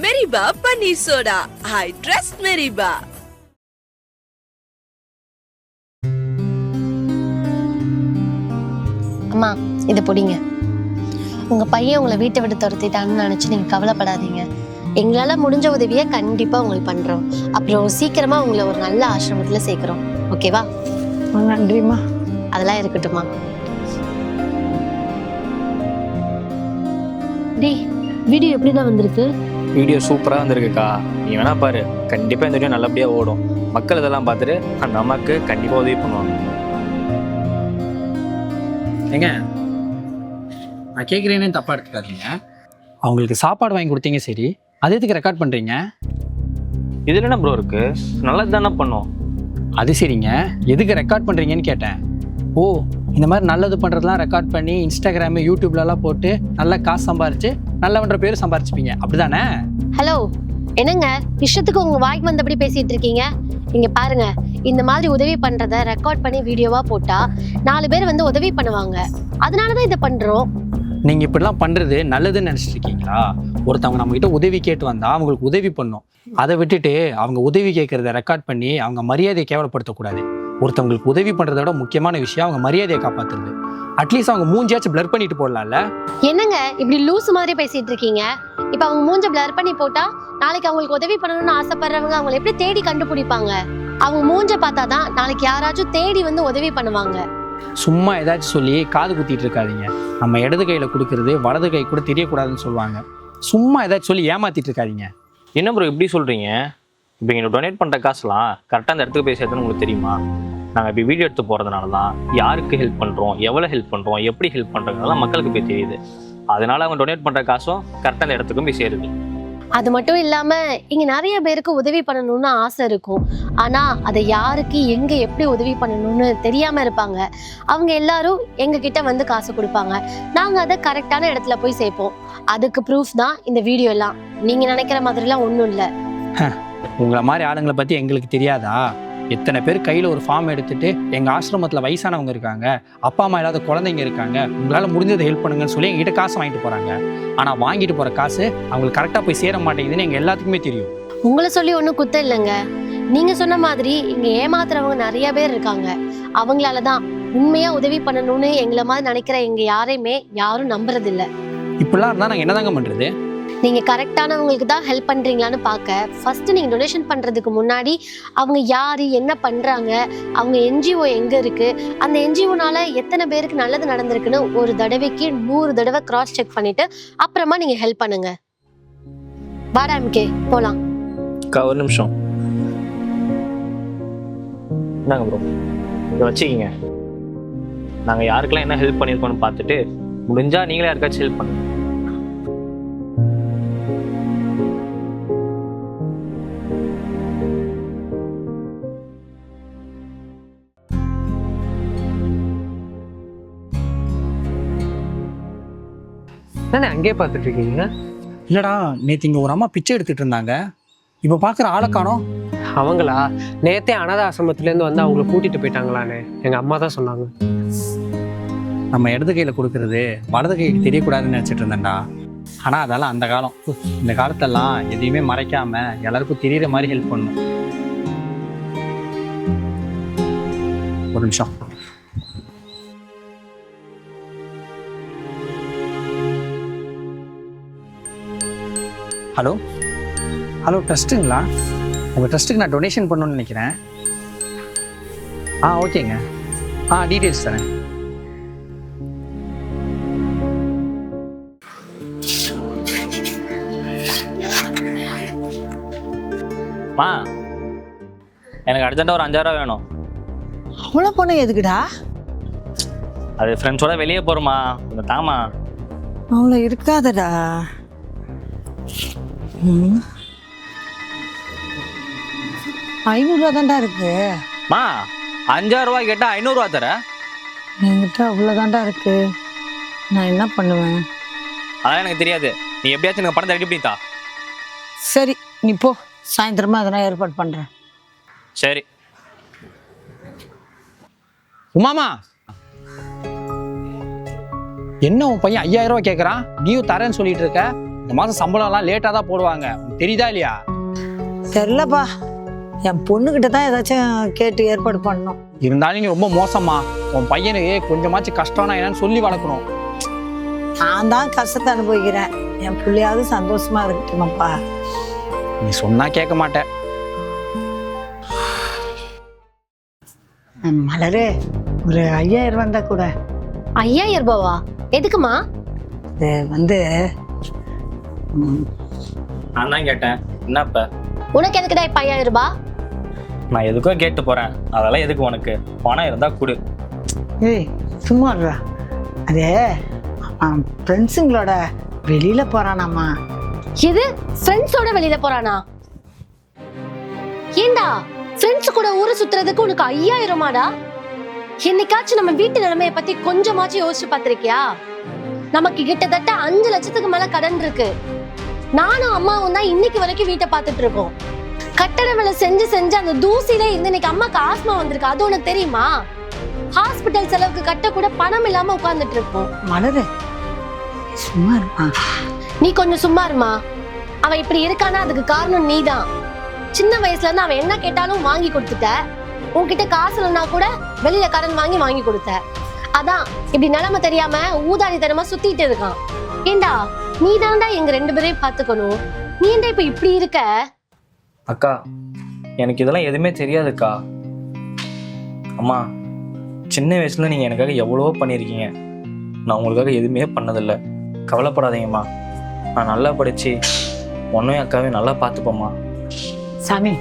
மெரிபா பன்னீர் soda. I trust மெரிபா. அம்மா இதை பொடிங்க. உங்க பையன் உங்களை வீட்டை விட்டு துரத்திட்டான்னு நினைச்சு நீங்க கவலைப்படாதீங்க. எங்களால முடிஞ்ச உதவியை கண்டிப்பா உங்களுக்கு பண்றோம். அப்புறம் சீக்கிரமா உங்களை ஒரு நல்ல ஆசிரமத்துல சேர்க்கிறோம். ஓகேவா? நன்றிம்மா. அதெல்லாம் இருக்கட்டும்மா. டேய், வீடியோ எப்படிதான் வந்திருக்கு? வீடியோ சூப்பராக வந்திருக்குக்கா. நீ வேணா பாரு, கண்டிப்பாக இந்த வீடியோ நல்லபடியாக ஓடும். மக்கள் இதெல்லாம் பார்த்துட்டு அந்த அம்மாவுக்கு கண்டிப்பாக உதவி பண்ணுவாங்க. ஏங்க, நான் கேட்குறேன்னு தப்பாக எடுத்துக்காதீங்க. அவங்களுக்கு சாப்பாடு வாங்கி கொடுத்தீங்க, சரி, அது எதுக்கு ரெக்கார்ட் பண்ணுறீங்க? இதில் என்ன ப்ரோ இருக்கு? நல்லது தானே பண்ணோம். அது சரிங்க, எதுக்கு ரெக்கார்ட் பண்ணுறீங்கன்னு கேட்டேன். ஓ, இந்த மாதிரி நல்லது பண்ணுறதுலாம் ரெக்கார்ட் பண்ணி இன்ஸ்டாகிராமு யூடியூப்லலாம் போட்டு நல்லா காசு சம்பாரிச்சு நல்லவன்ற பேர் சம்பாரிச்சுப்பீங்க, அப்படிதானே? ஹலோ, என்னங்க இஷ்டத்துக்கு உங்க வாய்க்கு வந்தபடி பேசிட்டு இருக்கீங்க? இங்க பாருங்க, இந்த மாதிரி உதவி பண்றத ரெக்கார்ட் பண்ணி வீடியோவா போட்டா 4 பேர் வந்து உதவி பண்ணுவாங்க. அதனாலதான் இதை பண்றோம். நீங்க இப்படிலாம் பண்றது நல்லதுன்னு நினைச்சிட்டு இருக்கீங்களா? ஒருத்தவங்க நம்ம கிட்ட உதவி கேட்டு வந்தா அவங்களுக்கு உதவி பண்ணும். அதை விட்டுட்டு அவங்க உதவி கேட்கறத ரெக்கார்ட் பண்ணி அவங்க மரியாதையை கேவலப்படுத்தக்கூடாது. ஒருத்தவங்களுக்கு உதவி பண்றத விட முக்கியமான விஷயம் அவங்க மரியாதையை காப்பாத்துறது. அட்லீஸ்ட் அவங்க மூஞ்சியாச்சும் பிளர் பண்ணிட்டு போடலாம்ல. என்னங்க இப்படி லூஸ் மாதிரி பேசிட்டு இருக்கீங்க? இப்ப அவங்க மூஞ்ச பிளர் பண்ணி போட்டா நாளைக்கு அவங்களுக்கு உதவி பண்ணணும்னு ஆசைப்படுறவங்க அவங்களை எப்படி தேடி கண்டுபிடிப்பாங்க? அவங்க மூஞ்ச பார்த்தாதான் நாளைக்கு யாராச்சும் தேடி வந்து உதவி பண்ணுவாங்க. சும்மா ஏதாச்சும் சொல்லி காது குத்திட்டு இருக்காதீங்க. நம்ம இடது கையில கொடுக்கறது வலது கை கூட தெரியக்கூடாதுன்னு சொல்லுவாங்க. சும்மா ஏதாச்சும் சொல்லி ஏமாத்திட்டு இருக்காதீங்க. என்ன ப்ரோ இப்படி சொல்கிறீங்க? இப்போ எங்களுக்கு டொனேட் பண்ணுற காசுலாம் கரெக்டாக அந்த இடத்துக்கு போய் சேர்த்துன்னு உங்களுக்கு தெரியுமா? நாங்கள் இப்போ வீடியோ எடுத்து போகிறதுனால தான் யாருக்கு ஹெல்ப் பண்ணுறோம், எவ்வளோ ஹெல்ப் பண்ணுறோம், எப்படி ஹெல்ப் பண்ணுறதுனால மக்களுக்கு போய் தெரியுது. அதனால அவங்க டொனேட் பண்ணுற காசும் கரெக்டாக அந்த இடத்துக்கும் போய் சேருது. அது மட்டும் இல்லாம இங்க நிறைய பேருக்கு உதவி பண்ணணும்னு ஆசை இருக்கும். ஆனா அதை யாருக்கு எங்க எப்படி உதவி பண்ணணும்னு தெரியாம இருப்பாங்க. அவங்க எல்லாரும் எங்க கிட்ட வந்து காசு கொடுப்பாங்க. நாங்க அதை கரெக்டான இடத்துல போய் சேர்ப்போம். அதுக்கு ப்ரூஃப் தான் இந்த வீடியோ எல்லாம். நீங்க நினைக்கிற மாதிரிலாம் ஒன்றும் இல்லை. உங்களை மாதிரி ஆளுங்களை பத்தி எங்களுக்கு தெரியாதா? எத்தனை பேர் கையில ஒரு ஃபார்ம் எடுத்துட்டு எங்க ஆசிரமத்துல வயசானவங்க இருக்காங்க, அப்பா அம்மா இல்லாத குழந்தைங்க இருக்காங்க, உங்களால முடிஞ்சதை ஹெல்ப் பண்ணுங்கன்னு சொல்லி எங்ககிட்ட காசு வாங்கிட்டு போறாங்க. ஆனா வாங்கிட்டு போற காசு அவங்களுக்கு கரெக்டா போய் சேர மாட்டேங்குதுன்னு எங்க எல்லாத்துக்குமே தெரியும். உங்களை சொல்லி ஒன்றும் குத்தம் இல்லைங்க. நீங்க சொன்ன மாதிரி இங்க ஏமாத்துறவங்க நிறைய பேர் இருக்காங்க. அவங்களாலதான் உண்மையா உதவி பண்ணணும்னு எங்களை மாதிரி நினைக்கிற எங்க யாரும் நம்புறது இல்லை. இப்படிலாம் இருந்தா நாங்க என்னதாங்க பண்றது? நீங்க கரெக்டானவங்களுக்கு தான் ஹெல்ப் பண்றீங்களான்னு பார்க்க ஃபர்ஸ்ட் நீங்க டொனேஷன் பண்றதுக்கு முன்னாடி அவங்க யாரு, என்ன பண்றாங்க, அவங்க என்ஜிஓ எங்க இருக்கு, அந்த என்ஜிஓனால எத்தனை பேருக்கு நல்லது நடந்திருக்குன்னு ஒரு தடவைக்கு 100 தடவை கிராஸ் செக் பண்ணிட்டு அப்புறமா நீங்க ஹெல்ப் பண்ணுங்க. வாடா எம்கே, போலாம். ஒரு நிமிஷம் என்னங்க ப்ரோ, இதை வச்சுக்கிங்க. நாங்கள் யாருக்கெல்லாம் என்ன ஹெல்ப் பண்ணியிருக்கோன்னு பார்த்துட்டு முடிஞ்சா நீங்களே யாருக்காச்சும் ஹெல்ப் பண்ணுங்க. என்ன அங்கேயே பார்த்துட்டு இருக்கீங்க? இல்லடா, நேற்று இங்கே ஒரு அம்மா பிச்சை எடுத்துட்டு இருந்தாங்க. இப்போ பார்க்குற ஆளை காணோம். அவங்களா? நேத்தே அனாத ஆசிரமத்துலேருந்து வந்து அவங்கள கூட்டிட்டு போயிட்டாங்களான்னு எங்கள் அம்மா தான் சொன்னாங்க. நம்ம இடது கையில் கொடுக்கறது வலது கைக்கு தெரியக்கூடாதுன்னு நினச்சிட்டு இருந்தேன்டா. ஆனால் அதெல்லாம் அந்த காலம். இந்த காலத்தெல்லாம் எதையுமே மறைக்காம எல்லாருக்கும் தெரியுற மாதிரி ஹெல்ப் பண்ணணும். ஒரு நிமிஷம். ஹலோ ஹலோ, ட்ரஸ்ட்டுங்களா? உங்கள் ட்ரஸ்ட்டுக்கு நான் டொனேஷன் பண்ணணும்னு நினைக்கிறேன். ஓகேங்க. டீட்டெயில்ஸ் தரேன். எனக்கு அர்ஜென்ட்டாக ஒரு 5000 ரூபா வேணும். அவ்வளோ பணம் எதுக்குடா? அது ஃப்ரெண்ட்ஸோட வெளியே போகிறோமா, கொஞ்சம் தாமா. அவ்வளோ இருக்காதடா. 500 ரூபா தான்டா இருக்கு. 5000 ரூபாய் கேட்டால் 500 ரூபா தர? என்கிட்ட அவ்வளோதான்டா இருக்கு. நான் என்ன பண்ணுவேன்? அதான் எனக்கு தெரியாது. நீ எப்படியாச்சும் எனக்கு பணத்தை ரெடி பண்ணித்தா. சரி, நீ போ. சாயந்தரமா அதெல்லாம் ஏற்பாடு பண்றேன். சரி. உமாமா, என்ன உன் பையன் 5000 ரூபா கேட்குறான், நீயும் தரேன்னு சொல்லிட்டு இருக்க? இந்த மாதம் சம்பளம்லாம் லேட்டாக தான் போடுவாங்க, உங்களுக்கு தெரியுதா இல்லையா? தெரிலப்பா, என் பொண்ணுக்கிட்ட தான் ஏதாச்சும் கேட்டு ஏற்பாடு பண்ணணும். இருந்தாலும் நீ ரொம்ப மோசமா. உன் பையனுக்கு கொஞ்சமாச்சும் கஷ்டம்னா என்னன்னு சொல்லி வளர்க்கணும். நான் தான் கஷ்டத்தை அனுபவிக்கிறேன், என் பிள்ளையாவது சந்தோஷமா இருக்கட்டுமாப்பா. நீ சொன்னா கேட்க மாட்டேன். மலரு, ஒரு 5000 வந்தா கூட. 5000 ரூபாவா? எதுக்குமா? இது வந்து நான் தான் கேட்டேன், என்னப்ப? உனக்கு எதுக்குடா இப்ப 5000 ரூபாய்? நான் எதுக்கோ கேட்டு போறேன், அதெல்லாம் எதுக்கு உனக்கு? பணம் இருந்தா கொடு. ஏய் சும்மா இருடா. அதே ஃப்ரெண்ட்ஸுங்களோட வெளியில போறானாம்மா. எது? ஃப்ரெண்ட்ஸோட வெளியில போறானா? ஏண்டா ஃப்ரெண்ட்ஸ் கூட ஊரை சுத்துறதுக்கு உனக்கு 5000 ரூபாடா? என்னைக்காச்சும் நம்ம வீட்டு நிலைமைய பத்தி கொஞ்சமாச்சும் யோசிச்சு பார்த்திருக்கியா? நமக்கு கிட்டத்தட்ட 5 லட்சத்துக்கு மேல கடன் இருக்கு. நானும் அம்மாவும் தான் இன்னைக்கு வரைக்கும் வீட்டை பார்த்துட்டு இருக்கோம். கட்டட வேலை செஞ்சு அந்த தூசியில இருந்து இன்னைக்கு அம்மாக்கு ஆஸ்மா வந்திருக்கு, அது உனக்கு தெரியுமா? ஹாஸ்பிட்டல் செலவுக்கு கட்ட கூட பணம் இல்லாம உட்கார்ந்துட்டு இருக்கோம். மலரு சும்மா இருப்பா. நீ கொஞ்சம் சும்மா இருமா. அவன் இப்படி இருக்கானா அதுக்கு காரணம் நீதான். சின்ன வயசுல இருந்து அவன் என்ன கேட்டாலும் வாங்கி கொடுத்துட்ட. உன்கிட்ட காசு இல்லைன்னா கூட வெளியில கடன் வாங்கி கொடுத்த. அதான் இப்படி நிலைமை தெரியாம ஊதாரித்தனமா சுத்திட்டு இருக்கான். ஏண்டா நீ தான்டா எங்க 2 பேரையும் பாத்துக்கணும். நீ ஏண்டா இப்ப இப்படி இருக்க? அக்கா, எனக்கு இதெல்லாம் எதுவுமே தெரியாதுக்கா. அம்மா, சின்ன வயசுல நீங்க எனக்காக எவ்வளவோ பண்ணியிருக்கீங்க. நான் உங்களுக்காக எதுவுமே பண்ணதில்லை. கவலைப்படாதீங்கம்மா. நான் நல்லா படிச்சு உன்னையும் அக்காவையும் நல்லா பார்த்துப்போம்மா. சாமி,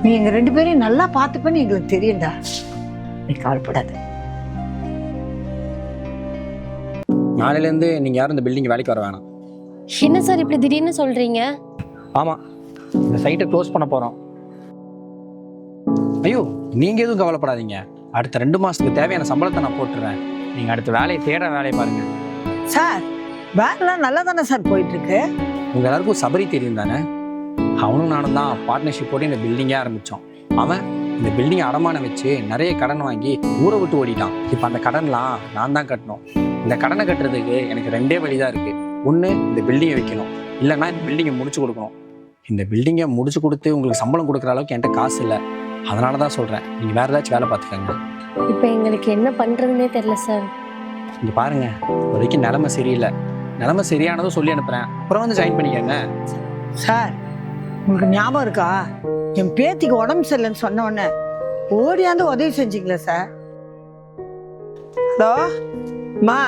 நீ எங்க 2 பேரையும் நல்லா பார்த்துப்பேன்னு எங்களுக்கு தெரியும்டா, நீ கவலைப்படாத. நாளையிலேருந்து நீங்கள் யாரும் இந்த பில்டிங் வேலைக்கு வர வேணாம். என்ன சார் இப்படி திடீர்னு சொல்றீங்க? ஆமாம், இந்த சைட்டை க்ளோஸ் பண்ண போகிறோம். ஐயோ, நீங்கள் எதுவும் கவலைப்படாதீங்க. அடுத்த 2 மாதத்துக்கு தேவையான சம்பளத்தை நான் போட்டுறேன். நீங்கள் அடுத்த வேலையை வேலையை பாருங்கள். சார், வேலைலாம் நல்லா தானே சார் போயிட்டு இருக்கு? உங்கள் எல்லாருக்கும் சபரி தெரியும் தானே? அவனும் நானும் தான் பார்ட்னர்ஷிப் போட்டு இந்த பில்டிங்கே ஆரம்பித்தோம். அவன் இந்த பில்டிங்கை அடமானம் வச்சு நிறைய கடன் வாங்கி ஊரை விட்டு ஓடிட்டான். இப்போ அந்த கடன்லாம் நான் தான் கட்டணும். இந்த கடனை கட்டுறதுக்கு எனக்கு 2 வழி தான் இருக்குது. ஒன்று, இந்த பில்டிங்கை வைக்கணும், இல்லைன்னா இந்த பில்டிங்கை முடிச்சு கொடுக்கணும். இந்த பில்டிங்கை முடிச்சு கொடுத்து உங்களுக்கு சம்பளம் கொடுக்குற அளவுக்கு என்கிட்ட காசு இல்லை. அதனால தான் சொல்கிறேன், நீங்கள் வேறு ஏதாச்சும் வேலை பார்த்துக்கங்க. இப்போ எங்களுக்கு என்ன பண்றதுன்னே தெரியல சார். இங்கே பாருங்க, இப்போதைக்கு நிலைமை சரியில்லை. நிலைமை சரியானதும் சொல்லி அனுப்புகிறேன், அப்புறம் வந்து ஜாயின் பண்ணிக்கங்க. சார், உங்களுக்கு ஞாபகம் இருக்கா, என் பேத்திக்கு உடம்பு சரியில்லைன்னு சொன்ன உடனே ஓடியாந்து உதவி செஞ்சீங்களா சார்? ஹலோ அம்மா,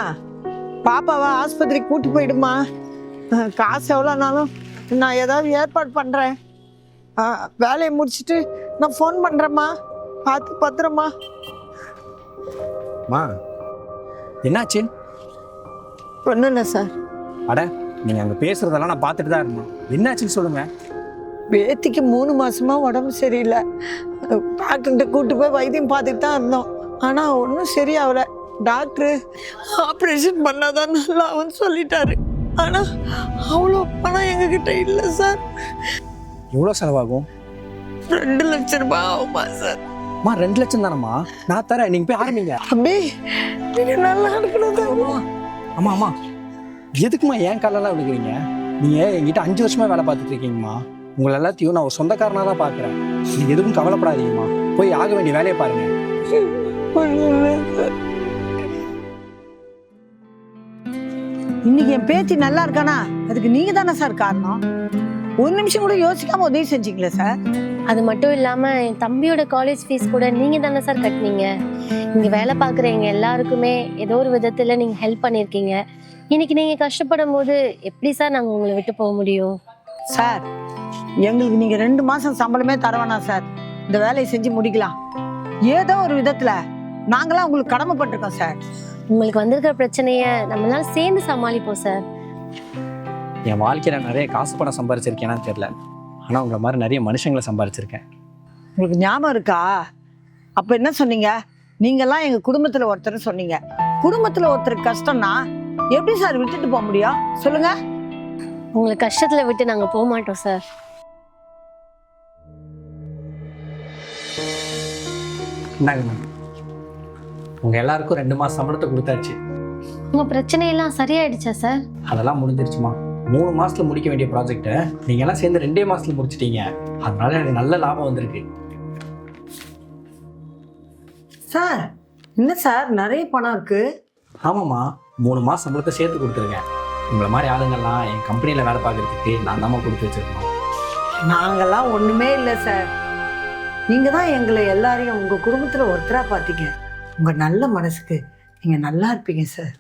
பாப்பாவா ஆஸ்பத்திரிக்கு கூட்டி போயிடுமா. காசு எவ்வளோனாலும் நான் ஏதாவது ஏற்பாடு பண்ணுறேன். வேலையை முடிச்சுட்டு நான் ஃபோன் பண்ணுறேம்மா, பார்த்து பத்திரமா. மா, என்னாச்சு? ஒன்றும் இல்லை சார். அட, நீங்கள் அங்கே பேசுகிறதெல்லாம் நான் பார்த்துட்டு தான் இருந்தேன். என்னாச்சுன்னு சொல்லுங்கள். பேத்திக்கு 3 மாசமா உடம்பு சரியில்லை. டாக்டர்கிட்ட கூட்டு போய் வைத்தியம் பார்த்துட்டு தான் இருந்தோம். ஆனால் ஒன்றும் சரியாகல. டாக்டரு ஆப்ரேஷன் பண்ணாதான் நல்லா அவன் சொல்லிட்டாரு. ஆனால் அவ்வளோ பணம் எங்ககிட்ட இல்லை சார். எவ்வளோ செலவாகும்? 2 லட்சம் ரூபாய் ஆகுமா சார்? அம்மா, 2 லட்சம் தானம்மா, நான் தரேன், நீங்கள் போய் ஆரம்பிங்க. அப்படி நீங்கள் நல்லா இருக்கணும். ஆமாம் ஆமாம், எதுக்குமா ஏன் காலெல்லாம் விழுக்கிறீங்க? நீங்கள் என்கிட்ட 5 வருஷமாக வேலை பார்த்துட்டு இருக்கீங்கம்மா. உங்களை எல்லாத்தையும் நான் ஒரு சொந்தக்காரனாக தான் பார்க்குறேன். நீங்கள் எதுவும் கவலைப்படாதீங்கம்மா, போய் ஆக வேண்டிய வேலையை பாருங்க. இன்னைக்கு என் பேத்தி நல்லா இருக்கானா, அதுக்கு நீங்க தானே சார் காரணம். 1 நிமிஷம் கூட யோசிக்காம உதவி செஞ்சீங்களே சார். அது மட்டும் இல்லாம என் தம்பியோட காலேஜ் ஃபீஸ் கூட நீங்க தானே சார் கட்டினீங்க. இங்க வேலை பார்க்குற எங்க எல்லாருக்குமே ஏதோ ஒரு விதத்துல நீங்க ஹெல்ப் பண்ணியிருக்கீங்க. இன்னைக்கு நீங்க கஷ்டப்படும் போது எப்படி சார் நாங்க உங்களை விட்டு போக முடியும்? சார், எங்களுக்கு நீங்க 2 மாசம் சம்பளமே தரவேணாம் சார். இந்த வேலையை செஞ்சு முடிக்கலாம். ஏதோ ஒரு விதத்துல நாங்களாம் உங்களுக்கு கடமைப்பட்டிருக்கோம் சார். உங்களுக்கு வந்திருக்கிற பிரச்சனைய நம்மளால சேர்ந்து சமாளிப்போம் சார். என் வாழ்க்கையில் நிறைய காசு பணம் சம்பாரிச்சிருக்கேன்னு தெரியல, ஆனால் உங்களை மாதிரி நிறைய மனுஷங்களை சம்பாரிச்சிருக்கேன். உங்களுக்கு ஞாபகம் இருக்கா, அப்ப என்ன சொன்னீங்க? நீங்கெல்லாம் எங்க குடும்பத்துல ஒருத்தர் சொன்னீங்க. குடும்பத்துல ஒருத்தருக்கு கஷ்டம்னா எப்படி சார் விட்டுட்டு போக முடியும் சொல்லுங்க? உங்களை கஷ்டத்துல விட்டு நாங்க போக மாட்டோம் சார். என்னங்க, உங்கள் எல்லாருக்கும் 2 மாதம் சம்பளத்தை கொடுத்தாச்சு. உங்க பிரச்சனை எல்லாம் சரியாயிடுச்சா சார்? அதெல்லாம் முடிஞ்சிருச்சுமா. 3 மாசத்துல முடிக்க வேண்டிய ப்ராஜெக்டை நீங்க எல்லாம் சேர்ந்து 2 மாசத்துல முடிச்சிட்டீங்க. அதனால எனக்கு நல்ல லாபம் வந்திருக்கு. சார் என்ன சார் நிறைய பணம் இருக்கு? ஆமாம்மா, 3 மாசம் சம்பளத்தை சேர்த்து கொடுத்துருங்க. உங்களை மாதிரி ஆளுங்கள்லாம் என் கம்பெனியில் வேலை பார்க்கறதுக்கு நான் தாம்மா கொடுத்து வச்சிருக்கோம். நாங்கெல்லாம் ஒண்ணுமே இல்லை சார். நீங்க தான் எங்களை எல்லாரையும் உங்க குடும்பத்துல ஒருத்தரா பார்த்தீங்க. உங்க நல்ல மனசுக்கு நீங்க நல்லா இருப்பீங்க சார்.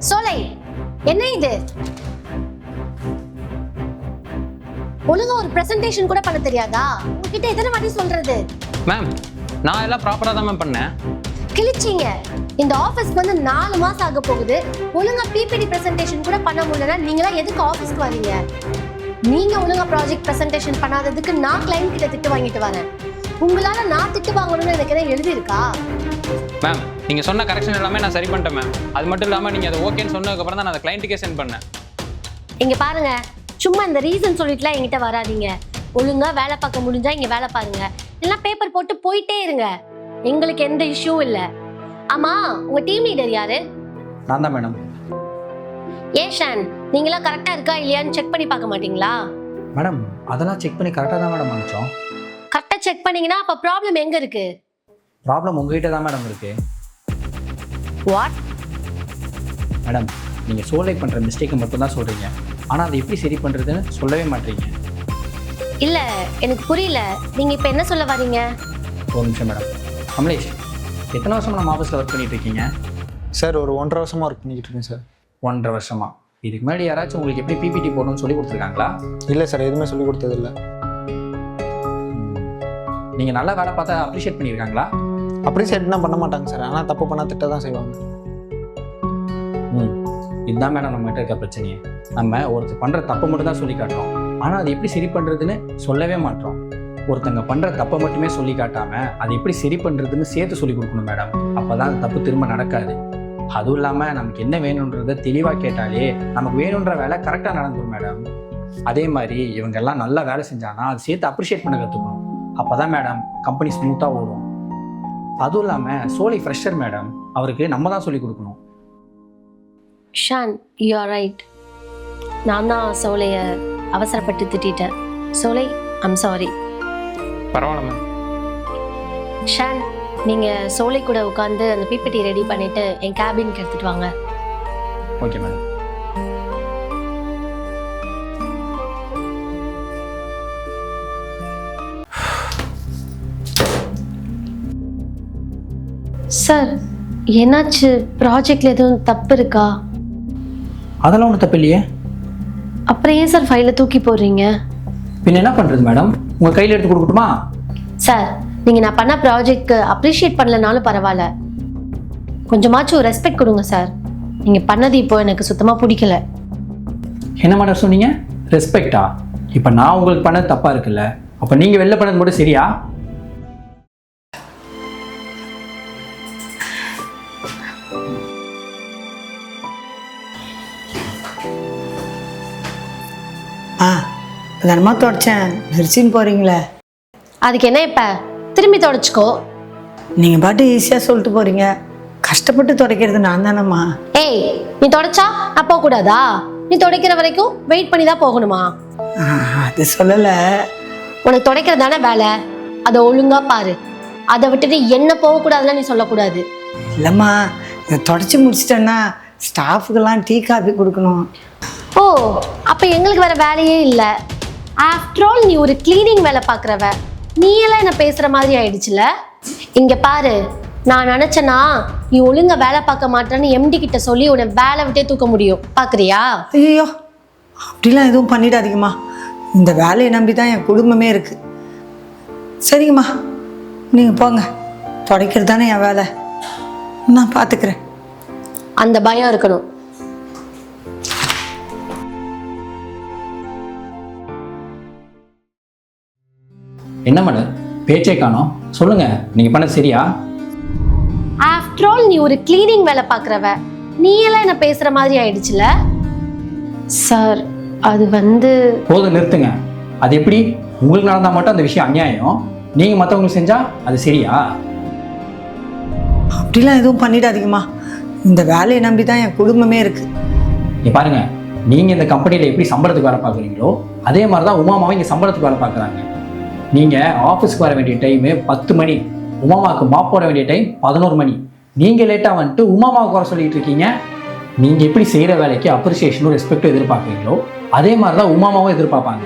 சோலை, என்ன இது? ஒழுங்கா ஒரு பிரசன்டேஷன் கூட பண்ண தெரியாதா? உங்ககிட்ட எத்தனை வாட்டி சொல்றது? மேம், நான் எல்லாம் ப்ராப்பராக தான் மேம் பண்ணேன். கிழிச்சிங்க. இந்த ஆபீஸ்க்கு வந்து 4 மாசம் ஆக போகுது. ஒழுங்கா பிபிடி பிரசன்டேஷன் கூட பண்ண முடியலன்னா நீங்களா எதுக்கு ஆபீஸ்க்கு வரீங்க? நீங்க ஒழுங்கா ப்ராஜெக்ட் பிரசன்டேஷன் பண்ணாததுக்கு நான் கிளைண்ட் கிட்ட திட்டு வாங்கிட்டு வரேன். உங்களால நான் திட்டு வாங்கணும்னு எனக்கு எதாவது எழுதி இருக்கா? மேம், நீங்கள் சொன்ன கரெக்ஷன் எல்லாமே நான் சரி பண்ணிட்டேன் மேம். அது மட்டும் இல்லாமல் நீங்கள் அதை ஓகேன்னு சொன்னதுக்கப்புறம் தான் நான் அதை கிளைண்ட்டுக்கே சென்ட் பண்ணேன். இங்க பாருங்க, சும்மா இந்த ரீசன் சொல்லிட்டுலாம் என்கிட்ட வராதீங்க. ஒழுங்கா வேலை பார்க்க முடிஞ்சா இங்க வேலை பாருங்க, இல்லைன்னா பேப்பர் போட்டு போயிட்டே இருங்க. எங்களுக்கு எந்த இஷ்யூ இல்லை. ஆமா, உங்க டீம் லீடர் யாரு? நான் தான் மேடம். ஏன் ஷான், நீங்களாம் கரெக்டா இருக்கா இல்லையான்னு செக் பண்ணி பார்க்க மாட்டீங்களா? மேடம், அதெல்லாம் செக் பண்ணி கரெக்டாக தான் மேடம் அனுப்பிச்சோம். கரெக்டா செக் பண்ணீங்கன்னா அப்ப ப்ராப்ளம் எங்க இருக்கு? ப்ராப்ளம் உங்ககிட்ட தான் மேடம் இருக்கு. வாட்? மேடம், நீங்கள் சோலை பண்ணுற மிஸ்டேக்கை மட்டும் தான் சொல்கிறீங்க, ஆனால் அதை எப்படி சரி பண்ணுறதுன்னு சொல்லவே மாட்டீங்க. இல்ல, எனக்கு புரியல. நீங்க இப்ப என்ன சொல்ல வரீங்க? ஒரு நிமிஷம் மேடம். கமலேஷ், எத்தனை வருஷமா நம்ம ஆஃபீஸில் ஒர்க் பண்ணிட்டு இருக்கீங்க? சார் ஒரு 1.5 வருஷமாக ஒர்க் பண்ணிக்கிட்டு இருக்கேன் சார். 1.5 வருஷமா? இதுக்கு முன்னாடி யாராச்சும் உங்களுக்கு எப்படி பிபிடி போடணும்னு சொல்லி கொடுத்துருக்காங்களா? இல்லை சார், எதுவுமே சொல்லி கொடுத்ததில்லை. நீங்கள் நல்லா வேலை பார்த்தா அப்ரிஷியேட் பண்ணியிருக்காங்களா? அப்ரிஷியேட்னா பண்ண மாட்டாங்க சார், ஆனால் தப்பு பண்ணால் திட்ட தான் செய்வாங்க. இதுதான் மேடம் நம்மகிட்ட இருக்க பிரச்சனையே. நம்ம ஒருத்தர் பண்ணுற தப்பை மட்டும் தான் சொல்லி காட்டுறோம், ஆனால் அது எப்படி சரி பண்ணுறதுன்னு சொல்லவே மாட்டோம். ஒருத்தங்க பண்ணுற தப்பை மட்டுமே சொல்லி காட்டாமல் அதை எப்படி சரி பண்ணுறதுன்னு சேர்த்து சொல்லி கொடுக்கணும் மேடம். அப்போ தான் அந்த தப்பு திரும்ப நடக்காது. அதுவும் இல்லாமல் நமக்கு என்ன வேணுன்றதை தெளிவாக கேட்டாலே நமக்கு வேணுன்ற வேலை கரெக்டாக நடந்துடும் மேடம். அதே மாதிரி இவங்கெல்லாம் நல்லா வேலை செஞ்சாங்கன்னா அது சேர்த்து அப்ரிஷியேட் பண்ண கற்றுக்கணும். அப்போ தான் மேடம் கம்பெனி ஸ்மூத்தாக ஓடும். அதுவும் இல்லாமல் சோலை ஃப்ரெஷர் மேடம், அவருக்கு நம்ம தான் சொல்லி கொடுக்கணும். Shan, you are right. நான் தான் சோலையை அவசரப்பட்டு திட்டேன். Solai, I'm sorry. பரவாயில்ல மேம். ஷான், நீங்க சோலை கூட உட்காந்து அந்த பிபிடி ரெடி பண்ணிட்டு என் கேபினுக்கு எடுத்துட்டு வாங்க. Okay madam. சார், என்னாச்சு? ப்ராஜெக்ட்ல எதுவும் தப்பு இருக்கா? அதெல்லாம் ஒன்றும் தப்பு இல்லையே. அப்புறம் ஏன் சார் ஃபைலை தூக்கி போடுறீங்க? பின்ன என்ன பண்ணுறது மேடம், உங்கள் கையில் எடுத்து கொடுக்கட்டுமா? சார், நீங்கள் நான் பண்ண ப்ராஜெக்ட்க்கு அப்ரிஷியேட் பண்ணலனாலும் பரவாயில்ல, கொஞ்சமாச்சும் ரெஸ்பெக்ட் கொடுங்க சார். நீங்கள் பண்ணது இப்போ எனக்கு சுத்தமாக பிடிக்கல. என்ன மேடம் சொன்னீங்க? ரெஸ்பெக்டா? இப்போ நான் உங்களுக்கு பண்ணது தப்பாக இருக்குல்ல, அப்போ நீங்கள் வெளில பண்ணது மட்டும் சரியா? அதனமா தொடச்சேன், நிறுத்தின்னு போறீங்களே. அதுக்கு என்ன இப்போ? திரும்பி தொடச்சிக்கோ. நீங்கள் பாட்டு ஈஸியாக சொல்லிட்டு போகிறீங்க, கஷ்டப்பட்டு துடைக்கிறது நான் தானம்மா. ஏய், நீ தொடச்சா நான் போகக்கூடாதா? நீ துடைக்கிற வரைக்கும் வெயிட் பண்ணி தான் போகணுமா? அது சொல்லலை. உனக்கு துடைக்கிறது தானே வேலை, அதை ஒழுங்கா பாரு. அதை விட்டுட்டு என்ன போகக்கூடாதுலாம் நீ சொல்லக்கூடாது. இல்லைம்மா, இதை தொடச்சி முடிச்சிட்டேன்னா ஸ்டாஃபுக்கெல்லாம் டீ காஃபி கொடுக்கணும். ஓ, அப்போ எங்களுக்கு வேற வேலையே இல்லை. ஆஃப்டர் ஆல் நீ ஒரு கிளீனிங் வேலை பார்க்குறவ, நீ எல்லாம் என்ன பேசுகிற மாதிரி ஆயிடுச்சுல. இங்கே பாரு, நான் நினச்சேன்னா நீ ஒழுங்கா வேலை பார்க்க மாட்டேன்னு எம்டி கிட்ட சொல்லி உன்னை வேலை விட்டே தூக்க முடியும். பார்க்குறியா? ஐயோ, அப்படிலாம் எதுவும் பண்ணிடாதீங்கம்மா. இந்த வேலையை நம்பி தான் என் குடும்பமே இருக்குது. சரிங்கம்மா, நீங்கள் போங்க. துடைக்கிறது தானே என் வேலை, நான் பார்த்துக்கிறேன். அந்த பயம் இருக்கணும். என்ன மேடம் பேச்சே காணோம், சொல்லுங்க, நீங்கள் பண்ணது சரியா? ஆஃப்டர் ஆல் நீ ஒரு கிளீனிங் வேலை பார்க்குறவ, நீ எல்லாம் என்ன பேசுகிற மாதிரி ஆயிடுச்சுல. சார், அது வந்து போதும், நிறுத்துங்க. அது எப்படி உங்களுக்கு நடந்தால் மட்டும் அந்த விஷயம் அநியாயம், நீங்கள் மற்றவங்களுக்கு செஞ்சால் அது சரியா? அப்படிலாம் எதுவும் பண்ணிடாதீங்கம்மா. இந்த வேலையை நம்பி தான் என் குடும்பமே இருக்குது. இங்க பாருங்க, நீங்க இந்த கம்பெனியில் எப்படி சம்பளத்துக்கு வேலை பார்க்குறீங்களோ அதே மாதிரி தான் உமாமாவும் இங்கே சம்பளத்துக்கு வேலை பார்க்குறாங்க. நீங்க ஆஃபீஸ்க்கு வர வேண்டிய டைமு 10 மணி, உமாமாவுக்கு மாப் போட வேண்டிய டைம் 11 மணி. நீங்க லேட்டாக வந்துட்டு உமாமாவை குறை சொல்லிட்டு இருக்கீங்க. நீங்க எப்படி செய்கிற வேலைக்கு அப்ரிசியேஷனும் ரெஸ்பெக்டும் எதிர்பார்க்குறீங்களோ அதே மாதிரி தான் உமாமாவும் எதிர்பார்ப்பாங்க.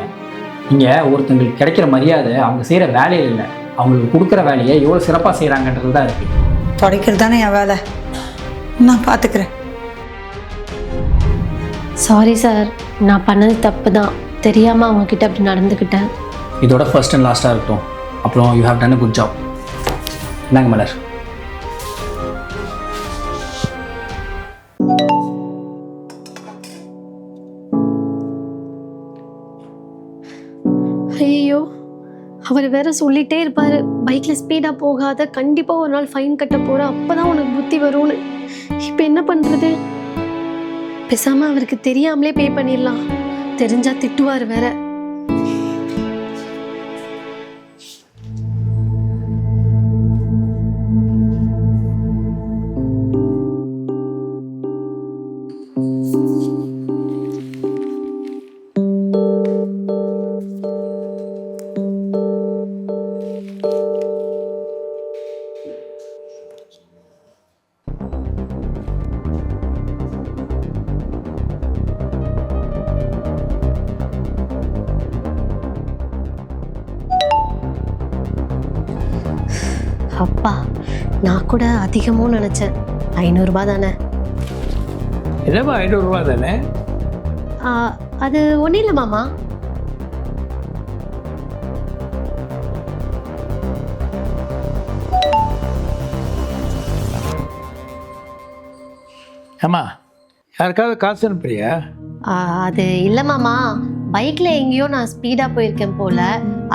நீங்க ஒருத்தங்களுக்கு கிடைக்கிற மரியாதை அவங்க செய்கிற வேலையில் இல்லை, அவங்களுக்கு கொடுக்குற வேலையை எவ்வளோ சிறப்பாக செய்கிறாங்கன்றது தான் இருக்கு. துடைக்கிறது தானே என் வேலை, நான் பார்த்துக்கிறேன். சாரி சார், நான் பண்ணது தப்பு தான். தெரியாமல் அவங்கக்கிட்ட அப்படி நடந்துக்கிட்டேன். இதோட ஃபர்ஸ்ட் அண்ட் லாஸ்ட்டாக இருக்கட்டும். அப்புறம் you have done a good job. என்னங்க மலர்? ஐயோ, அவர் வேற சொல்லிட்டே இருப்பாரு, பைக்ல ஸ்பீடா போகாத, கண்டிப்பா ஒரு நாள் ஃபைன் கட்ட போற, அப்பதான் உனக்கு புத்தி வரும்னு. இப்ப என்ன பண்றது? பேசாம அவருக்கு தெரியாமலே பே பண்ணிடலாம். தெரிஞ்சா திட்டுவாரு வேற. அப்பா, நான் கூட அதிகமோ நினைச்சேன். 500 ரூபாய் தானே? என்னம்மா 500 ரூபா தானே? அது ஒன்றும் இல்லை மாமா. ஆமா, யாருக்காவது காசு அனுப்புறியா? அது இல்லை மாமா, பைக்கில் எங்கேயோ நான் ஸ்பீடாக போயிருக்கேன் போல,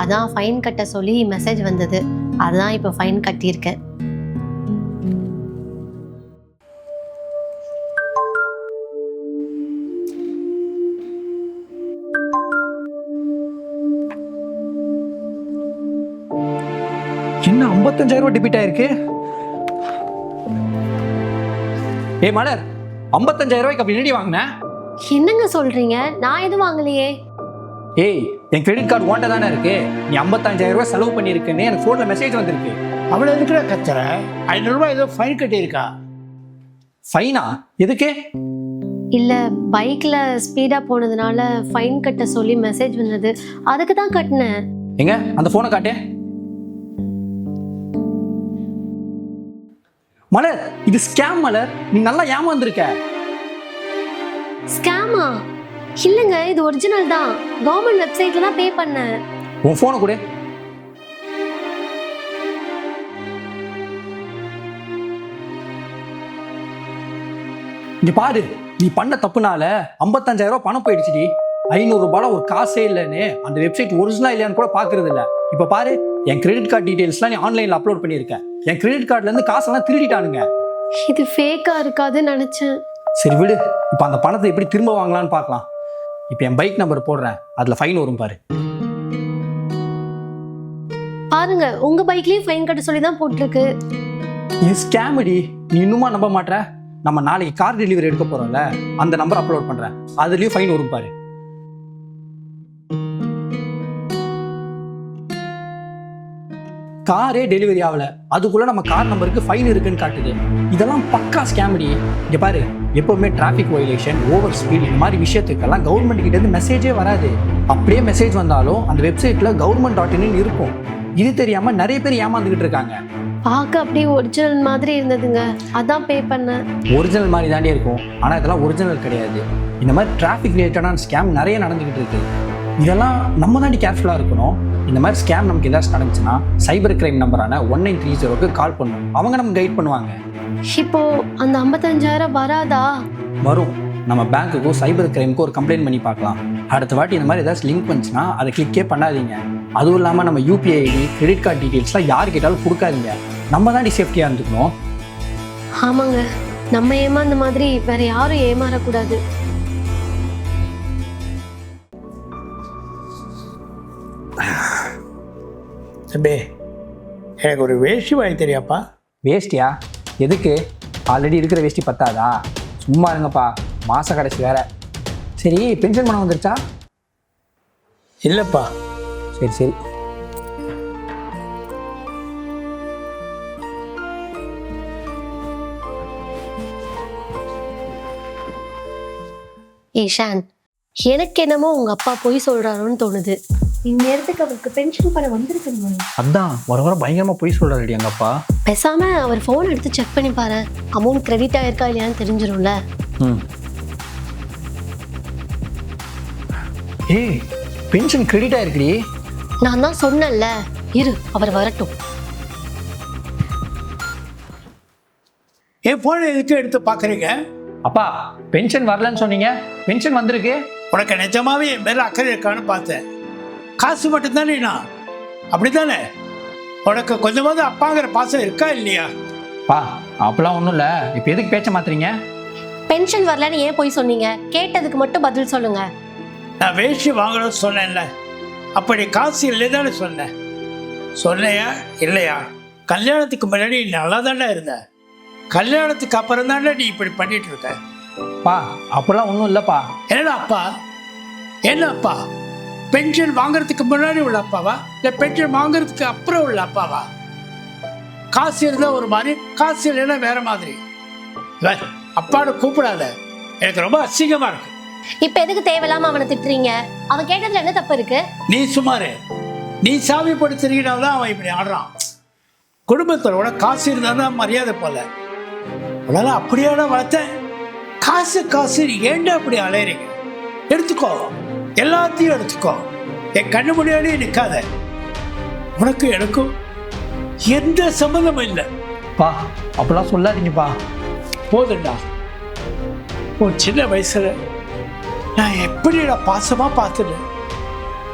அதான் ஃபைன் கட்ட சொல்லி மெசேஜ் வந்தது. அதான் இப்போ ஃபைன் கட்டியிருக்கேன். இன்னும் 55,000 ரூபாய் டெபிட் ஆயிருக்கு. ஏ மலர், 55,000 ரூபாய்க்கு அப்படி என்னடி வாங்கினேன்? என்னங்க சொல்றீங்க? நான் எதுவும் வாங்கலையே. ஏய், என் கிரெடிட் கார்டு ஓட்ட தானே இருக்கு. நீ 55,000 ரூபாய் செலவு பண்ணியிருக்குன்னு எனக்கு ஃபோனில் மெசேஜ் வந்திருக்கு. அவளை எதுக்குற கத்துற? 500 ரூபாய் ஏதோ ஃபைன் கட்டியிருக்கா. ஃபைனா? எதுக்கு? இல்ல, பைக்ல ஸ்பீடா போனதுனால ஃபைன் கட்ட சொல்லி மெசேஜ் வந்தது, அதுக்கு தான் கட்டினேன். எங்க அந்த போனை காட்டு. மலர், இது ஸ்கேம் மலர். நீ நல்லா ஏமாந்துருக்க. ஸ்கேமா? இல்லங்க, இது ஒரிஜினல் தான். கவர்மெண்ட் வெப்சைட்ல தான் பே பண்ணேன். உன் போனை கொடு. இங்க பாரு, நீ பண்ண தப்புனால 55,000 ரூபாய் பணம் போயிடுச்சுடி. 500 ரூபாய் ஒரு காசே இல்லைன்னு அந்த வெப்சைட் ஒரிஜினலா இல்லையான்னு கூட பாக்குறது இல்ல. இப்ப பாரு, என் கிரெடிட் கார்டு டீடைல்ஸ்லாம் நீ ஆன்லைன்ல அப்லோட் பண்ணிருக்க. என் கிரெடிட் கார்டுல இருந்து காசெல்லாம் திருடிட்டானுங்க. இது ஃபேக்கா இருக்காதுன்னு நினைச்சேன். சரி விடு, இப்ப அந்த பணத்தை எப்படி திரும்ப வாங்கலாம்னு பார்க்கலாம். இப்ப என் பைக் நம்பர் போடுறேன், அதுல ஃபைன் வரும் பாரு. பாருங்க, உங்க பைக்லயும் ஃபைன் கட்ட சொல்லி தான் போட்டிருக்கு. இது ஸ்கேமடி. நீ இன்னுமா நம்ப மாட்டற? நம்ம நாளைக்கு கார் டெலிவரி எடுக்க போறோம்ல, அந்த நம்பர் அப்லோட் பண்றேன், அதுலயும் ஃபைன் வரும் பாரு. காரே டெலிவரி ஆகல, அதுக்குள்ள நம்ம கார் நம்பருக்கு ஃபைன் இருக்குன்னு காட்டுது. இதெல்லாம் பக்கா ஸ்கேமடி. இங்க பாரு, எப்பவுமே டிராஃபிக் வயலேஷன், ஓவர் ஸ்பீட், இந்த மாதிரி விஷயத்துக்கெல்லாம் கவர்மெண்ட் கிட்ட இருந்து மெசேஜே வராது. அப்படியே மெசேஜ் வந்தாலும் அந்த வெப்சைட்ல government.in இருக்கும். இது தெரியாம நிறைய பேர் ஏமாந்துகிட்டு இருக்காங்க. பார்க்க அப்படியே ஒரிஜினல் மாதிரி இருந்ததுங்க, அதான் பே பண்ணேன். ஒரிஜினல் மாதிரி தானே இருக்கும், ஆனா இதெல்லாம் ஒரிஜினல் கிடையாது. இந்த மாதிரி டிராஃபிக் ரிலேட்டடான ஸ்கேம் நிறைய நடந்துகிட்டு இருக்கு. இதெல்லாம் நம்ம தாண்டி கேர்ஃபுல்லாக இருக்கணும். இந்த மாதிரி ஸ்கேம் நமக்கு ஏதாச்சும் நடந்துச்சுன்னா சைபர் கிரைம் நம்பரான 1930க்கு கால் பண்ணணும். அவங்க நமக்கு கைட் பண்ணுவாங்க. இப்போ அந்த 55,000 வராதா? வரும். நம்ம பேங்க்குக்கும் சைபர் கிரைமுக்கும் ஒரு கம்ப்ளைண்ட் பண்ணி பார்க்கலாம். அடுத்த வாட்டி இந்த மாதிரி ஏதாச்சும் லிங்க் வந்துச்சுன்னா அதை கிளிக்கே பண்ணாதீங்க. அதுவும் இல்லாமல் நம்ம யூபிஐ ஐடி, கிரெடிட் கார்டு டீட்டெயில்ஸ்லாம் யார் கேட்டாலும் கொடுக்காதீங்க. நம்ம தாண்டி சேஃப்டியாக இருந்துக்கணும். ஆமாங்க, நம்ம ஏமாந்த மாதிரி வேற யாரும் ஏமாறக்கூடாது. தம்பி, எனக்கு ஒரு வேஷ்டி வாங்கி தெரியாப்பா? வேஸ்டியா? எதுக்கு? ஆல்ரெடி இருக்கிற வேஷ்டி பத்தாதா? சும்மா இருங்கப்பா, மாத கடைசி வேற. சரி, பென்ஷன் பணம் வந்துருச்சா? இல்லைப்பா. சரி சரி. ஷான், எனக்கு என்னமோ உங்க அப்பா பொய் சொல்றாருன்னு தோணுது. இந்நேரத்துக்கு அவருக்கு பென்ஷன் பணம் வந்திருக்குங்க. அதான் வர வர பயங்கரமாக பொய் சொல்கிறாருடி எங்கள் அப்பா. பேசாம அவர் ஃபோன் எடுத்து செக் பண்ணி பாரு, அமௌண்ட் கிரெடிட் ஆயிருக்கா இல்லையான்னு தெரிஞ்சிடும்ல. ஏய், பென்ஷன் கிரெடிட் ஆயிருக்குடி. நான் தான் சொன்னேன்ல, இரு அவர் வரட்டும். என் போனை எதுக்கு எடுத்து பார்க்குறீங்க? அப்பா, பென்ஷன் வரலன்னு சொன்னீங்க, பென்ஷன் வந்திருக்கு. உனக்கு நிஜமாவே என் மேலே அக்கறை இருக்கான்னு பார்த்தேன். காசு மட்டும்தானே நான், அப்படி தானே? உனக்கு கொஞ்சமாவது அப்பாங்கிற பாசம் இருக்கா இல்லையா? பா, அப்பெல்லாம் ஒன்றும் இல்லை. இப்போ எதுக்கு பேச்ச மாத்துறீங்க? பென்ஷன் வரலன்னு ஏன் போய் சொன்னீங்க? கேட்டதுக்கு மட்டும் பதில் சொல்லுங்க. நான் வேஷ்டி வாங்கணும்னு சொன்னேன்ல, அப்படி காசு இல்லை தானே சொன்னேன். சொன்னையா இல்லையா? கல்யாணத்துக்கு முன்னாடி நல்லா தானே இருந்த, கல்யாணத்துக்கு அப்புறம் தானே நீ இப்படி பண்ணிட்டு இருக்க. பா, அப்பெல்லாம் ஒன்றும் இல்லைப்பா. என்னடா அப்பா? என்ன அப்பா? பென்ஷன் வாங்குறதுக்கு முன்னாடி உள்ள அப்பாவா, இல்லை பென்ஷன் வாங்குறதுக்கு அப்புறம் உள்ள அப்பாவா? காசு இருந்தா ஒரு மாதிரி, காசு இல்லைன்னா வேற மாதிரி. அப்பான்னு கூப்பிடாத, எனக்கு ரொம்ப அசிங்கமா இருக்கு. இப்ப எதுக்கு தேவையில்லாம அவனை திட்டுறீங்க? அவன் கேட்டதுல என்ன தப்பு இருக்கு? நீ சுமாரு, நீ சாமி படுத்துறீங்கனால்தான் அவன் இப்படி ஆடுறான். குடும்பத்தோட காசு இருந்தாதான் மரியாதை போல. அதனால அப்படியான வளர்த்தேன். காசு காசு ஏன்டா அப்படி அலையறீங்க? எடுத்துக்கோ, எல்லாத்தையும் எடுத்துக்கோ. என் கண்ணு முன்னாடியே நிற்காத. உனக்கு எனக்கும் எந்த சம்மந்தமும் இல்லை. பா, அப்பெல்லாம் சொல்லாதீங்கப்பா. போதுண்டா. உன் சின்ன வயசுல நான் எப்படி பாசமா பார்த்துட்டேன்.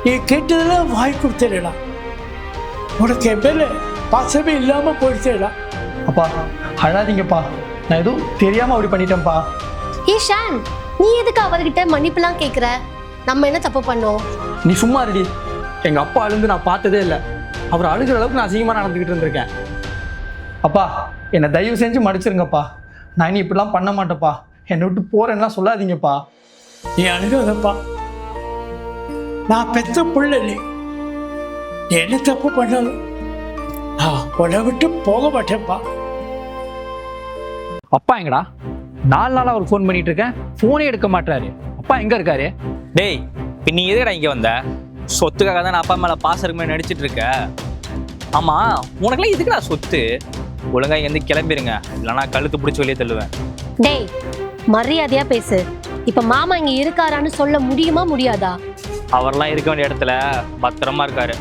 நீ கேட்டதெல்லாம் வாங்கி கொடுத்தேடா. உனக்கு என் மேல பாசமே இல்லாம போயிடுச்சேடா. அப்பா, அழாதீங்கப்பா. நான் எதுவும் தெரியாம அப்படி பண்ணிட்டேன்ப்பா. ஷான், நீ எதுக்கு அவர்கிட்ட மன்னிப்புலாம் கேட்குற? நம்ம என்ன தப்பு பண்ணோம்? நீ சும்மா இருடி. எங்க அப்பா அழுந்து நான் பார்த்ததே இல்லை. அவர் அழுகிற அளவுக்கு நான் அசிங்கமா நடந்துக்கிட்டு இருந்திருக்கேன். அப்பா, என்னை தயவு செஞ்சு மன்னிச்சிருங்கப்பா. நான் இனி இப்படிலாம் பண்ண மாட்டேப்பா. என்னை விட்டு போறேன்னா சொல்லாதீங்கப்பா. நீ அழுகாதப்பா. நான் பெத்த புள்ள. நீ என்ன தப்பு பண்ணாலும் நான் உன்னை விட்டு போக மாட்டேன்ப்பா. அப்பா எங்கடா? 4 நாளா அவர் ஃபோன் பண்ணிட்டு இருக்கேன், ஃபோனே எடுக்க மாட்டாரு. அப்பா எங்க இருக்காரு? டேய், இப்போ நீ எதுக்கடா இங்கே வந்த? சொத்துக்காக தான் நான் அப்பா மேலே பாசம் இருக்குமே நடிச்சிட்டு இருக்க. ஆமா, உனக்குலாம் எதுக்குடா சொத்து? ஒழுங்கா இங்கேருந்து கிளம்பிடுங்க, இல்லைனா கழுத்து பிடிச்சி வெளியே தள்ளுவேன். டேய், மரியாதையா பேசு. இப்ப மாமா இங்க இருக்காரான்னு சொல்ல முடியுமா முடியாதா? அவர்லாம் இருக்க வேண்டிய இடத்துல பத்திரமா இருக்காரு.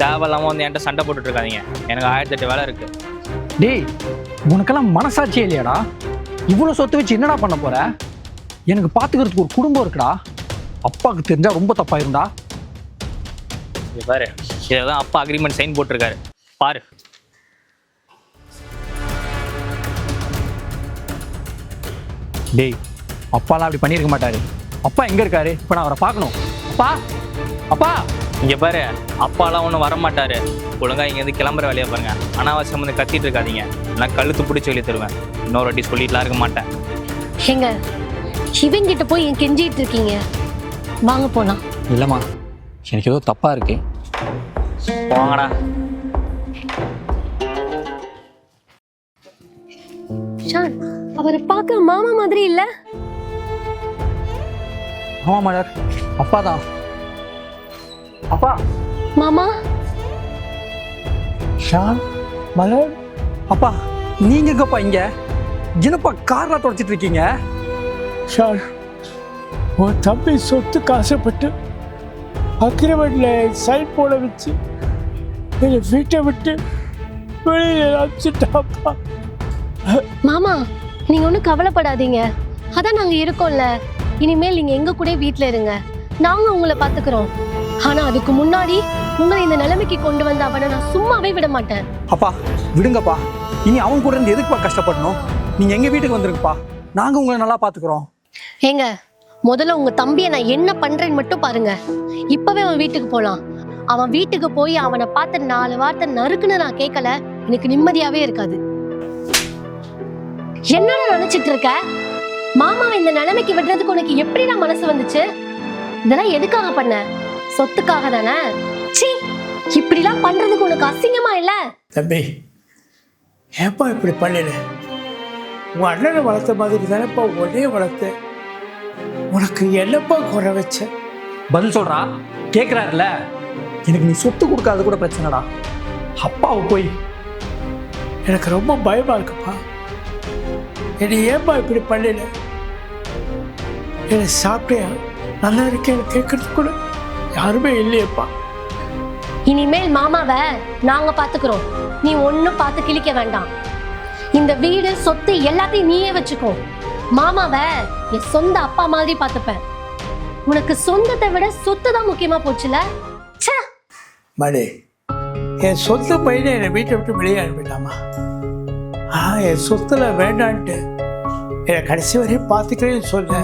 தேவையில்லாம வந்து என்கிட்ட சண்டை போட்டுட்டு இருக்காதீங்க. எனக்கு 1008 வேலை இருக்கு. டேய், உனக்கெல்லாம் மனசாட்சியே இல்லையாடா? இவ்வளோ சொத்து வச்சு என்னடா பண்ண போற? எனக்கு பார்த்துக்கிறதுக்கு ஒரு குடும்பம் இருக்குடா. அப்பாவுக்கு தெரிஞ்சா ரொம்ப தப்பாயிருந்தா. இங்க பாரு, இதான் அப்பா அக்ரிமெண்ட் சைன் போட்டிருக்காரு பாரு. டேய், அப்பாலாம் அப்படி பண்ணியிருக்க மாட்டாரு. அப்பா எங்க இருக்காரு? இப்போ நான் அவரை பார்க்கணும். அப்பா, அப்பா. இங்க பாரு, அப்பாலாம் ஒன்றும் வரமாட்டாரு. ஒழுங்கா இங்கேருந்து கிளம்புற வேலையை பாருங்க. அனாவசியம் வந்து கத்திட்டு இருக்காதீங்க, நான் கழுத்து பிடிச்சி வெளியே தருவேன். இன்னொரு வாட்டி சொல்லிட்டுலாம் இருக்க மாட்டேன். எங்க இவங்கிட்ட போய் என் கெஞ்சிட்டு இருக்கீங்க? வாங்க போலாம். இல்லைம்மா, எனக்கு ஏதோ தப்பா இருக்கு. போங்கடா. ஷான், அவரை பார்க்க மாமா மாதிரி இல்ல? ஆமா மலர், அப்பா தான். அப்பா. மாமா. ஷான், மலர். அப்பா, நீங்க எங்கப்பா இங்க? என்னப்பா கார்ல தொடச்சிட்டு இருக்கீங்க? ஷான், உன் தம்பி சொத்துக்கு ஆசைப்பட்டு அக்ரிமெண்ட்ல சைன் போட வச்சு என்னை வீட்டை விட்டு வெளியில் அனுப்பிச்சிட்டாப்பா. மாமா, நீங்க ஒன்றும் கவலைப்படாதீங்க. அதான் நாங்க இருக்கோம்ல. இனிமேல் நீங்க எங்க கூட வீட்டுல இருங்க, நாங்க உங்களை பாத்துக்கிறோம். ஆனா அதுக்கு முன்னாடி உங்களை இந்த நிலைமைக்கு கொண்டு வந்த அவனை நான் சும்மாவே விட மாட்டேன். அப்பா விடுங்கப்பா. இனி அவன் கூட இருந்து எதுக்குப்பா கஷ்டப்படணும்? நீங்க எங்க வீட்டுக்கு வந்துருங்கப்பா, நாங்க உங்களை நல்லா பாத்துக்கிறோம். ஏங்க, முதல்ல உங்க தம்பியை நான் என்ன பண்றேன்னு மட்டும் பாருங்க. இப்பவே அவன் வீட்டுக்கு போலாம். அவன் வீட்டுக்கு போய் அவனை பார்த்து 4 வார்த்தை நறுக்குன்னு நான் கேட்கல, எனக்கு நிம்மதியாவே இருக்காது. என்னடா நினைச்சிட்டு இருக்க? மாமாவை இந்த நிலைமைக்கு விடுறதுக்கு உனக்கு எப்படிடா மனசு வந்துச்சு? இதெல்லாம் எதுக்காக பண்ண? சொத்துக்காக தானே? சீ, இப்படிலாம் பண்றதுக்கு உனக்கு அசிங்கமா இல்ல? தம்பி, ஏப்பா இப்படி பண்ணிடு? உன் அண்ணனை வளர்த்த மாதிரி தானேப்பா உடனே வளர்த்த. உனக்கு என்னப்பா குறை வச்ச? பதில் சொல்றா, கேட்குறாருல. எனக்கு நீ சொத்து கொடுக்காத கூட பிரச்சனைடா. அப்பாவை போய் எனக்கு ரொம்ப பயமா இருக்குப்பா. என்னை ஏப்பா இப்படி பண்ணிடு? என்னை சாப்பிட்டியா, நல்லா இருக்கேன்னு கேட்கறது கூட யாருமே இல்லையப்பா. இனிமேல் மாமாவை நாங்க பாத்துக்கிறோம். நீ ஒன்னும் பார்த்து கிழிக்க வேண்டாம். இந்த வீடு சொத்து எல்லாத்தையும் நீயே வச்சுக்கோ. மாமாவை என் சொந்த அப்பா மாதிரி பார்த்துப்பேன். உனக்கு சொந்தத்தை விட சொத்து தான் முக்கியமா போச்சுல. மணி, என் சொந்த பையனை என்னை வீட்டை விட்டு வெளியே அனுப்பிட்டாமா. என் சொத்துல வேண்டான்ட்டு என்னை கடைசி வரையும் பார்த்துக்கிறேன்னு சொல்ல.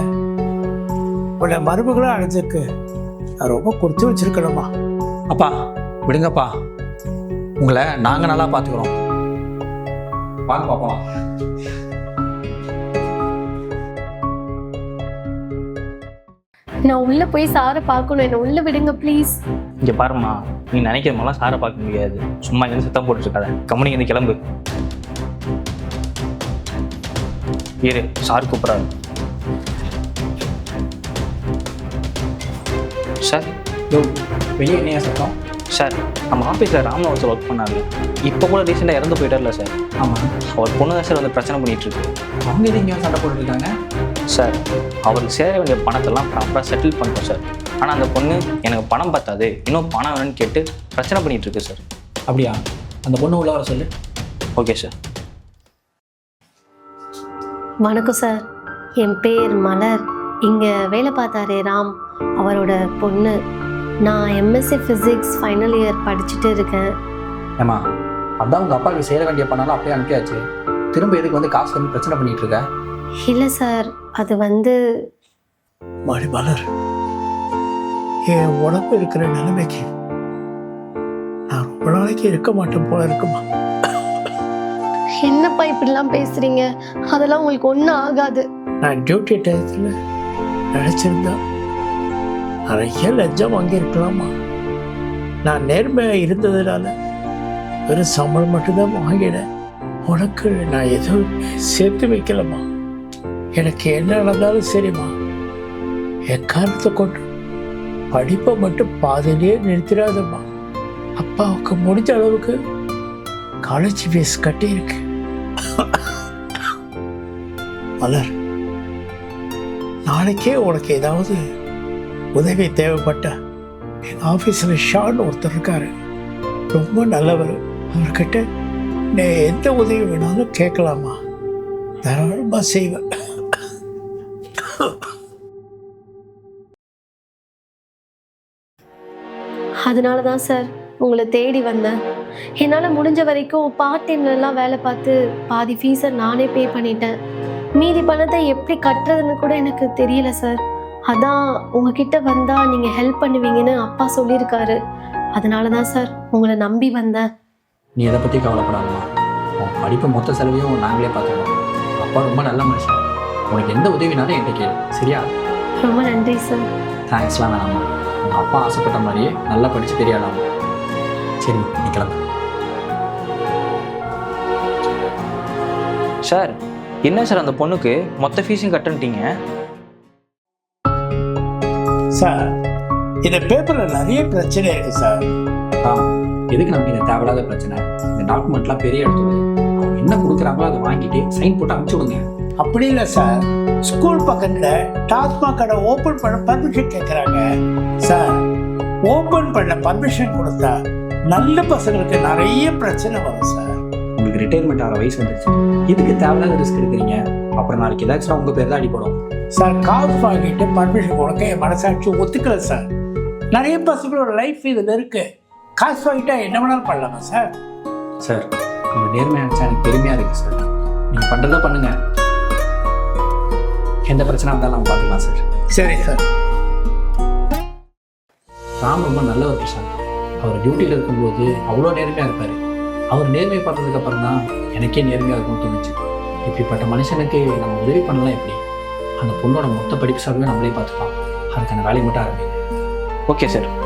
உன்னை மருமகளும் அடைஞ்சிருக்கு. நான் ரொம்ப கொடுத்து வச்சிருக்கணுமா. அப்பா விடுங்கப்பா, உங்களை நாங்க நல்லா பார்த்துக்கிறோம். வாங்க பாப்பா. நான் உள்ள போய் சாரை பார்க்கணும். என்ன உள்ள விடுங்க ப்ளீஸ். இங்க பாருமா, நீ நினைக்கிற மாதிரிலாம் சாரை பார்க்க முடியாது. சும்மா இருந்து சத்தம் போட்டு இருக்காத. கம்பெனி இருந்து கிளம்பு. இரு, சார் கூப்பிட்றாரு. சார், வெளியே என்னையா சத்தம்? சார், நம்ம ஆஃபீஸில் ராமன் ஒருத்தர் ஒர்க் பண்ணாரு. இப்போ கூட ரீசெண்டாக இறந்து போயிட்டார்ல சார். ஆமாம். அவர் பொண்ணு தான் சார் வந்து பிரச்சனை பண்ணிட்டு இருக்கு. அவங்க எது இங்கே சண்டை போட்டுருக்காங்க? சார், அவருக்கு சேர வேண்டிய பணத்தெல்லாம் ப்ராப்பராக செட்டில் பண்ணுறோம் சார். ஆனால் அந்த பொண்ணு எனக்கு பணம் பத்தாது, இன்னும் பணம் வேணும்னு கேட்டு பிரச்சனை பண்ணிட்டு இருக்கு சார். அப்படியா? அந்த பொண்ணு உள்ள வர சொல்லு. Okay sir. வணக்கம் சார், என் பேர் மலர். இங்கே வேலை பார்த்தாரே ராம், அவரோட பொண்ணு. நான் எம்எஸ்சி ஃபிசிக்ஸ் ஃபைனல் இயர் படிச்சுட்டு இருக்கேன். ஏமா, அதான் உங்கள் அப்பாவுக்கு சேர வேண்டிய பணம்லாம் அப்படியே அனுப்பியாச்சு. திரும்ப எதுக்கு வந்து காசு வந்து பிரச்சனை பண்ணிட்டு இருக்க? இல்லை சார், அது வந்து மணி மலர், என் உடம்பு இருக்கிற நிலைமைக்கு நான் ரொம்ப நாளைக்கு இருக்க மாட்டேன் போல இருக்குமா. என்னப்பா இப்படிலாம் பேசுறீங்க? அதெல்லாம் உங்களுக்கு ஒன்றும் ஆகாது. நான் டியூட்டி டயத்தில் நினச்சிருந்தா நிறைய லஞ்சம் வாங்கியிருக்கலாமா. நான் நேர்மையாக இருந்ததுனால வெறும் சம்பளம் மட்டும்தான் வாங்கினேன். உனக்கு நான் எதுவும் சேர்த்து வைக்கலம்மா. எனக்கு என்ன நடந்தாலும் சரிம்மா, எக்காரணத்தை கொண்டு படிப்பை மட்டும் பாதிலேயே நிறுத்திடாதம்மா. அப்பாவுக்கு முடிஞ்ச அளவுக்கு காலேஜ் ஃபீஸ் கட்டியிருக்கு. மலர், நாளைக்கே உனக்கு ஏதாவது உதவி தேவைப்பட்ட எங்கள் ஆஃபீஸில் ஷான் ஒருத்தர் இருக்காரு, ரொம்ப நல்லவர். அவர்கிட்ட நீ எந்த உதவி வேணாலும் கேட்கலாமா, தாராளமாக செய்வேன். அதனால தான் சார் உங்களை தேடி வந்தேன். என்னால் முடிஞ்ச வரைக்கும் பார்ட் டைம்லலாம் வேலை பார்த்து பாதி ஃபீஸை நானே பே பண்ணிட்டேன். மீதி பணத்தை எப்படி கட்டுறதுன்னு கூட எனக்கு தெரியல சார். அதான் உங்ககிட்ட வந்தால் நீங்கள் ஹெல்ப் பண்ணுவீங்கன்னு அப்பா சொல்லியிருக்காரு. அதனால தான் சார் உங்களை நம்பி வந்தேன். நீ எதை பற்றி கவலைப்படாதம்மா. உன் படிப்பு மொத்த செலவையும் நாங்களே பார்த்துக்கணும். அப்பா ரொம்ப நல்ல மனுஷன். உனக்கு எந்த உதவினாலும் என்கிட்ட கேளு, சரியா? ரொம்ப நன்றி சார். தேங்க்ஸ்லாம் வேணாமா. உங்கள் அப்பா ஆசைப்பட்ட மாதிரியே நல்லா படித்து பெரியாளாமா. சரி, நீ கிளம்பு. சார், என்ன சார் அந்த பொண்ணுக்கு மொத்த ஃபீஸையும் கட்டுன்ட்டீங்க? சார், இந்த பேப்பரில் நிறைய பிரச்சனை இருக்கு சார். எதுக்கு நமக்கு இந்த தேவையில்லாத பிரச்சனை? இந்த டாக்குமெண்ட்லாம் பெரிய எடுத்துருது. அவங்க என்ன கொடுக்குறாங்களோ அதை வாங்கிட்டு சைன் போட்டு அனுப்பிச்சு விடுங்க. அப்படி இல்லை சார், ஸ்கூல் பக்கத்தில் டாஸ்மாக் கடை ஓப்பன் பண்ண பர்மிஷன் கேட்குறாங்க சார். ஓப்பன் பண்ண பர்மிஷன் கொடுத்தா நல்ல பசங்களுக்கு நிறைய பிரச்சனை வரும் சார். உங்களுக்கு ரிட்டையர்மெண்ட் ஆகிற வயசு வந்துருச்சு, இதுக்கு தேவையில்லாத ரிஸ்க் எடுக்கிறீங்க. அப்புறம் நாளைக்கு ஏதாச்சும் உங்கள் பேர் தான் அடிப்படும் சார். காசு வாங்கிட்டு பர்மிஷன் கொடுக்க என் மனசாட்சி ஒத்துக்கல சார். நிறைய பசங்களோட லைஃப் இதில் இருக்கு. காசு வாங்கிட்டா என்ன வேணாலும் பண்ணலாமா சார்? சார், உங்கள் நேர்மையாக நினச்சா எனக்கு பெருமையாக இருக்குது சார். நீங்கள் பண்ணுறதா பண்ணுங்க, எந்த பிரச்சனை இருந்தாலும் நம்ம பார்த்துக்கலாம் சார். சரி சார். ராம் ரொம்ப நல்ல ஒரு விஷயம். அவர் டியூட்டியில் இருக்கும்போது அவ்வளோ நேர்மையாக இருப்பார். அவர் நேர்மை பண்ணுறதுக்கு அப்புறம் தான் எனக்கே நேர்மையாக இருக்கும்னு தோணுச்சு. இப்படிப்பட்ட மனுஷனுக்கு நம்ம உதவி பண்ணலாம் எப்படி? அந்த பொண்ணோட மொத்த படிப்பு செலவே நம்மளே பார்த்துக்கலாம். அதுக்கான வேலையை மட்டும் ஆரம்பிங்க. Okay sir.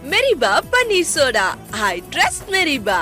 மெரிபா பன்னீர் சோடா. I trust மெரிபா.